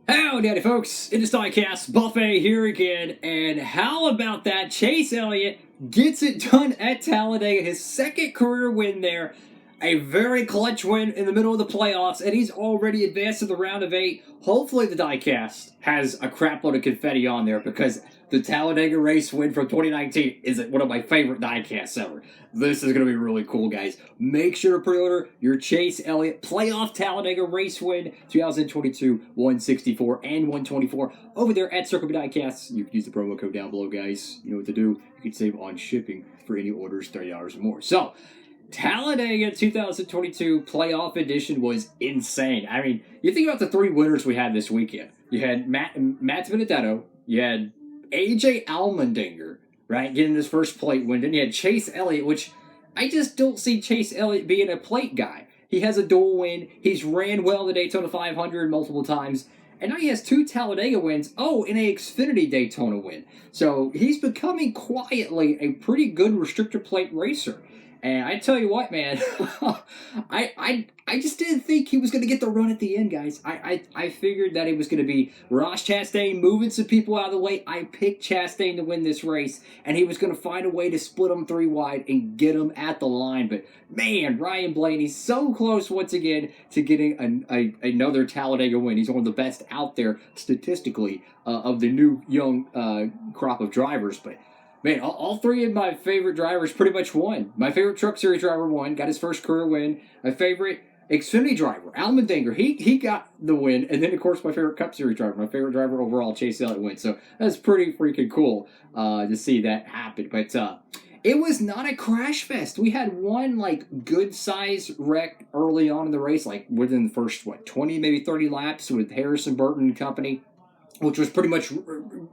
Howdy, howdy, folks. It is Diecastbuffet here again, and how about that? Chase Elliott gets it done at Talladega, his second career win there. A very clutch win in the middle of the playoffs, and he's already advanced to the round of 8. Hopefully, the Diecast has a crapload of confetti on there because the Talladega race win from 2019 is one of my favorite Diecasts ever. This is going to be really cool, guys. Make sure to pre-order your Chase Elliott playoff Talladega race win 2022 164 and 124 over there at Circle B Diecasts. You can use the promo code down below, guys. You know what to do. You can save on shipping for any orders $30 or more. So, Talladega 2022 playoff edition was insane. I mean, you think about the 3 winners we had this weekend. You had Matt Benedetto, you had AJ Allmendinger, right, getting his first plate win. Then you had Chase Elliott, which I just don't see Chase Elliott being a plate guy. He has a dual win. He's ran well in the Daytona 500 multiple times. And now he has 2 Talladega wins. Oh, and a Xfinity Daytona win. So he's becoming quietly a pretty good restrictor plate racer. And I tell you what, man, I just didn't think he was going to get the run at the end, guys. I figured that it was going to be Ross Chastain moving some people out of the way. I picked Chastain to win this race, and he was going to find a way to split them 3 wide and get them at the line. But, man, Ryan Blaney so close once again to getting another Talladega win. He's one of the best out there statistically of the new young crop of drivers. But, man, all 3 of my favorite drivers pretty much won. My favorite Truck Series driver won, got his first career win. My favorite Xfinity driver, Allmendinger, he got the win. And then, of course, my favorite Cup Series driver, my favorite driver overall, Chase Elliott, win. So that's pretty freaking cool to see that happen. But it was not a crash fest. We had one, good size wreck early on in the race, within the first, 20, maybe 30 laps with Harrison Burton and company, which was pretty much,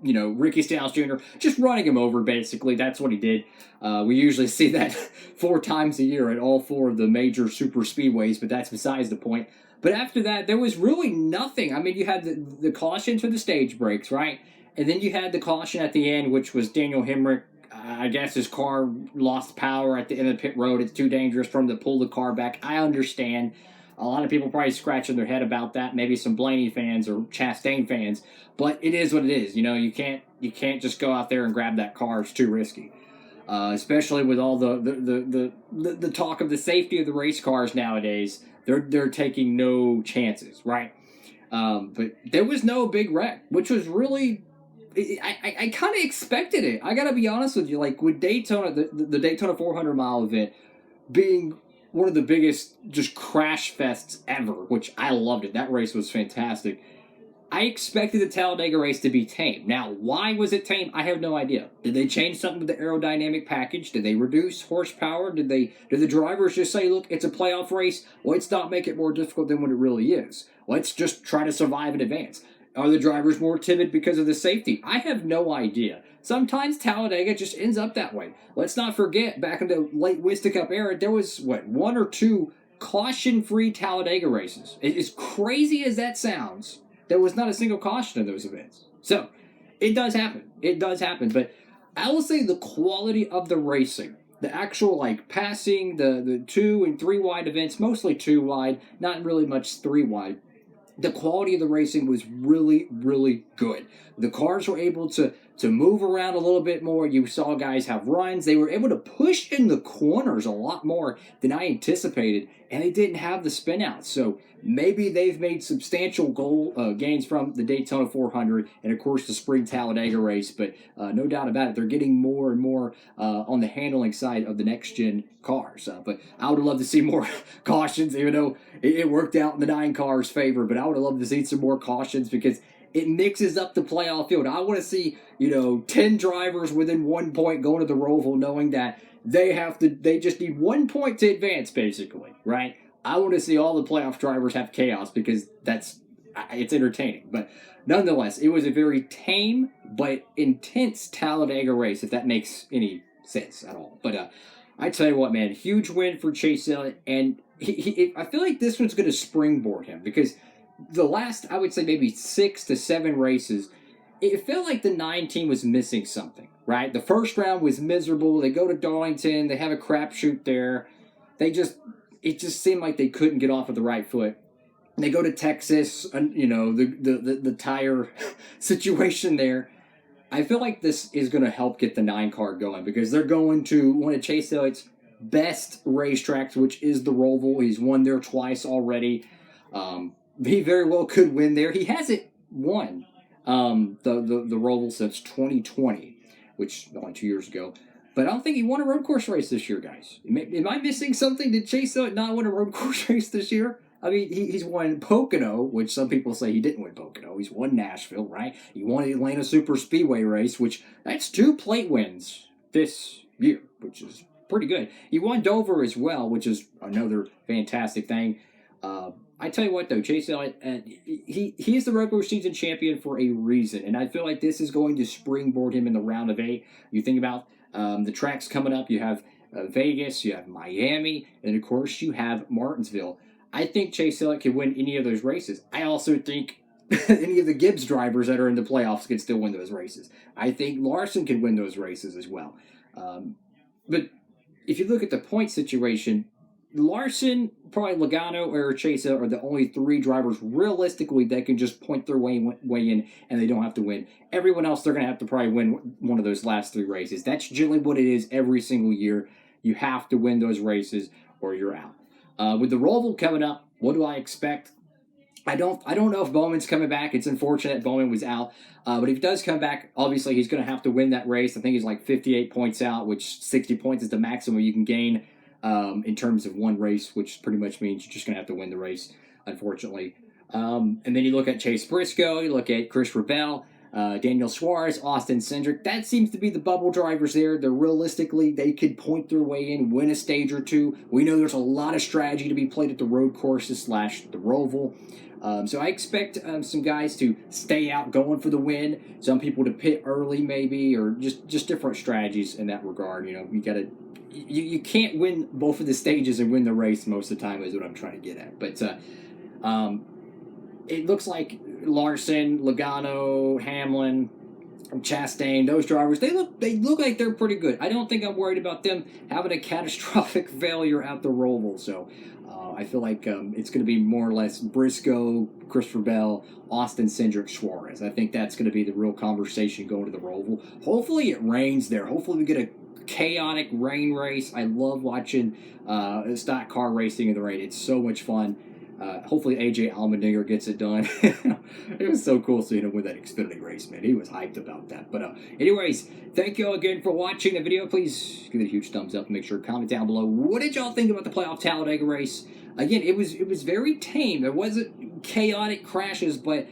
Ricky Stenhouse Jr. just running him over, basically. That's what he did. We usually see that 4 times a year at all 4 of the major super speedways, but that's besides the point. But after that, there was really nothing. I mean, you had the caution for the stage breaks, right? And then you had the caution at the end, which was Daniel Hemrick. I guess his car lost power at the end of the pit road. It's too dangerous for him to pull the car back. I understand. A lot of people probably scratching their head about that. Maybe some Blaney fans or Chastain fans, but it is what it is. You can't just go out there and grab that car. It's too risky, especially with all the talk of the safety of the race cars nowadays. They're taking no chances, right? But there was no big wreck, which was really. I kind of expected it. I gotta be honest with you. With Daytona, the Daytona 400 mile event being one of the biggest just crash fests ever, which I loved it. That race was fantastic. I expected the Talladega race to be tame. Now, why was it tame? I have no idea. Did they change something with the aerodynamic package? Did they reduce horsepower? Did the drivers just say, look, it's a playoff race. Let's not make it more difficult than what it really is. Let's just try to survive and advance. Are the drivers more timid because of the safety? I have no idea. Sometimes Talladega just ends up that way. Let's not forget, back in the late Winston Cup era, there was, 1 or 2 caution-free Talladega races. As crazy as that sounds, there was not a single caution in those events. So, it does happen. It does happen. But I will say the quality of the racing, the actual, passing, the 2 and 3 wide events, mostly 2 wide, not really much 3 wide, the quality of the racing was really, really good. The cars were able to move around a little bit more. You saw guys have runs. They were able to push in the corners a lot more than I anticipated, and they didn't have the spinouts. So maybe they've made substantial gains from the Daytona 400 and, of course, the spring Talladega race. But no doubt about it, they're getting more and more on the handling side of the next-gen cars. But I would have loved to see more cautions, even though it worked out in the 9 cars' favor. But I would have loved to see some more cautions because it mixes up the playoff field. I want to see, 10 drivers within 1 point going to the Roval knowing that they just need 1 point to advance, basically, right? I want to see all the playoff drivers have chaos because it's entertaining. But nonetheless, it was a very tame but intense Talladega race, if that makes any sense at all. But I tell you what, man, huge win for Chase Elliott, and I feel like this one's going to springboard him because the last, I would say, maybe 6 to 7 races, it felt like the 9 team was missing something, right? The first round was miserable. They go to Darlington. They have a crapshoot there. It just seemed like they couldn't get off of the right foot. They go to Texas, and the tire situation there. I feel like this is going to help get the 9 car going because they're going to one of Chase Elliott's best racetracks, which is the Roval. He's won there twice already. He very well could win there. He hasn't won the Roval since 2020, which only 2 years ago. But I don't think he won a road course race this year, guys. Am I missing something? Did Chase Elliott not win a road course race this year? I mean, he's won Pocono, which some people say he didn't win Pocono. He's won Nashville, right? He won the Atlanta Super Speedway race, which that's 2 plate wins this year, which is pretty good. He won Dover as well, which is another fantastic thing. I tell you what, though, Chase Elliott, he is the regular season champion for a reason, and I feel like this is going to springboard him in the round of 8. You think about the tracks coming up. You have Vegas, you have Miami, and of course you have Martinsville. I think Chase Elliott could win any of those races. I also think any of the Gibbs drivers that are in the playoffs can still win those races. I think Larson can win those races as well. But if you look at the point situation, Larson, probably Logano, or Chase Elliott are the only 3 drivers realistically that can just point their way in and they don't have to win. Everyone else, they're going to have to probably win one of those last 3 races. That's generally what it is every single year. You have to win those races or you're out. With the Roval coming up, what do I expect? I don't know if Bowman's coming back. It's unfortunate Bowman was out. But if he does come back, obviously he's going to have to win that race. I think he's like 58 points out, which 60 points is the maximum you can gain in terms of one race, which pretty much means you're just going to have to win the race, unfortunately. And then you look at Chase Briscoe, you look at Chris Rebel, Daniel Suarez, Austin Cindric. That seems to be the bubble drivers there. They're realistically, they could point their way in, win a stage or 2. We know there's a lot of strategy to be played at the road courses / the Roval. So I expect some guys to stay out going for the win. Some people to pit early maybe, or just different strategies in that regard. You can't win both of the stages and win the race most of the time is what I'm trying to get at. But it looks like Larson, Logano, Hamlin, Chastain, those drivers, they look like they're pretty good. I don't think I'm worried about them having a catastrophic failure at the Roval. So I feel like it's going to be more or less Briscoe, Christopher Bell, Austin Cindric, Suarez. I think that's going to be the real conversation going to the Roval. Hopefully it rains there. Hopefully we get a chaotic rain race. I love watching stock car racing in the rain. It's so much fun. Hopefully AJ Allmendinger gets it done. It was so cool seeing him win that Xfinity race, man. He was hyped about that. But anyways, thank you all again for watching the video. Please give it a huge thumbs up and make sure to comment down below. What did y'all think about the playoff Talladega race? Again, it was very tame. There wasn't chaotic crashes, but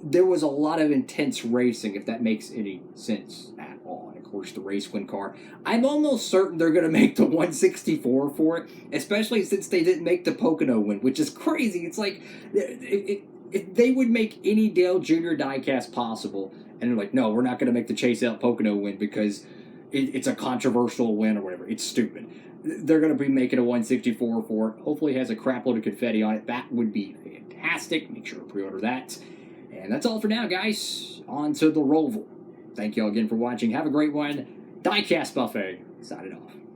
there was a lot of intense racing, if that makes any sense at all. And of course, the race win car. I'm almost certain they're going to make the 164 for it, especially since they didn't make the Pocono win, which is crazy. It's like if they would make any Dale Jr. diecast possible, and they're like, no, we're not going to make the Chase Elliott Pocono win because it's a controversial win or whatever. It's stupid. They're going to be making a 164 for it. Hopefully it has a crap load of confetti on it. That would be fantastic. Make sure to pre-order that. And that's all for now, guys. On to the Roval. Thank you all again for watching. Have a great one. Diecastbuffet signing off.